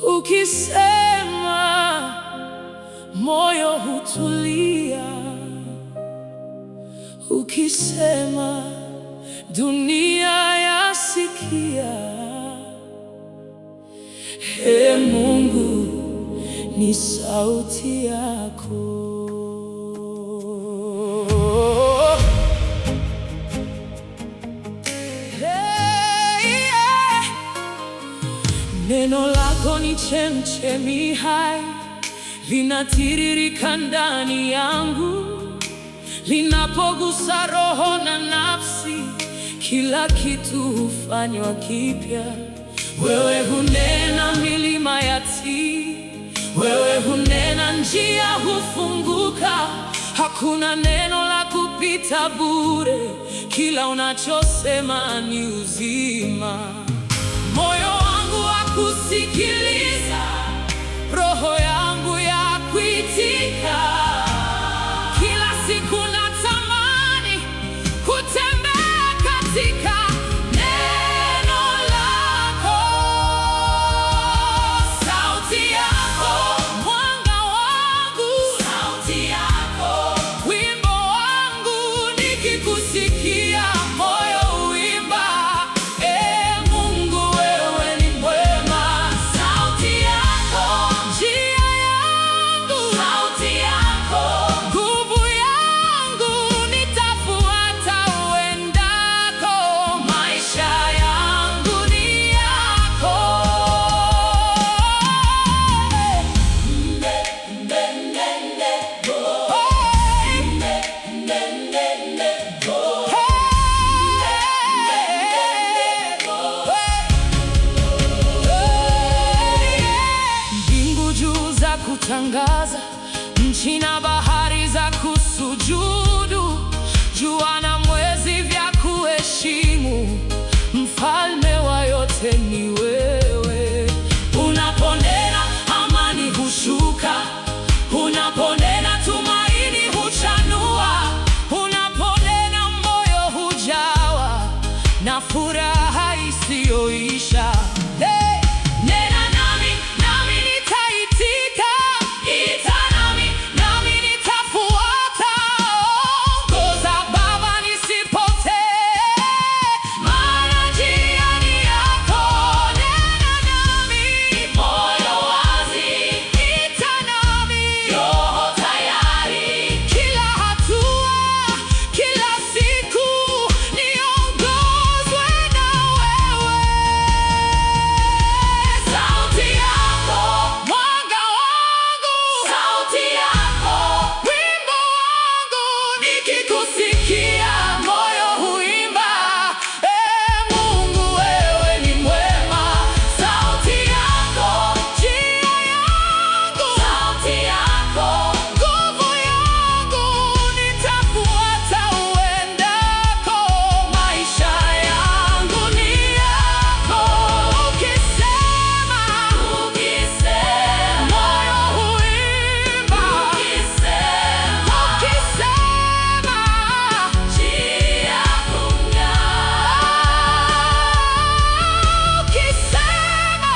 Ukisema moyo hutulia, ukisema dunia yasikia. Ee Mungu, ni sauti yako. Neno lako ni chemchemi hai, linatiririka ndani yangu. Linapogusa roho na nafsi, kila kitu hufanywa kipya. Wewe hunena, milima yatii. Wewe hunena, njia hufunguka. Hakuna neno la kupita bure, kila unachosema ni uzima. Moyo wangu wakusikiliza, roho yangu ya kuitika. Kila siku natamani kutembea katika neno lako. Sauti yako, mwanga wangu. Sauti yako, wimbo wangu. Nikikusikia moyo huimba. Ee Mungu, wewe ni mwema. Sauti yako, njia yangu. Sauti yako, nguvu yangu. Nitafuata uendako. Maisha yangu ni yako. Mbingu juu za kutangaza, nchi na bahari za kusujudu. Jua na mwezi vya kuheshimu, mfalme wa yote ni wewe. Unaponena amani hushuka, unaponena tumaini huchanua. Unaponena moyo hujawa na furaha isiyoisha. Hey! Nena nami, nami nitaitika. Ita nami, nami nitafuata. Ongoza Baba nisipotee, maana njia ni yako. Nena nami, moyo wazi. Ita nami, roho tayari. Kila hatua, kila siku, niongozwe na wewe. Sauti yako, mwanga wangu. Sauti yako, wimbo wangu. Nikikusikia moyo huimba. Ee Mungu, wewe ni mwema. Sauti yako, njia yangu. Sauti yako, nguvu yangu. Nitafuata uendako. Maisha yangu ni yako. Ukisema, moyo huimba. Ukisema, njia kung'aa. Ukisema,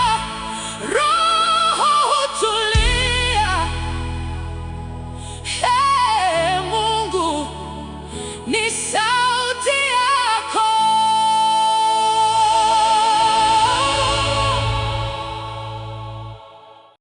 roho hutulia. Ee Mungu, ni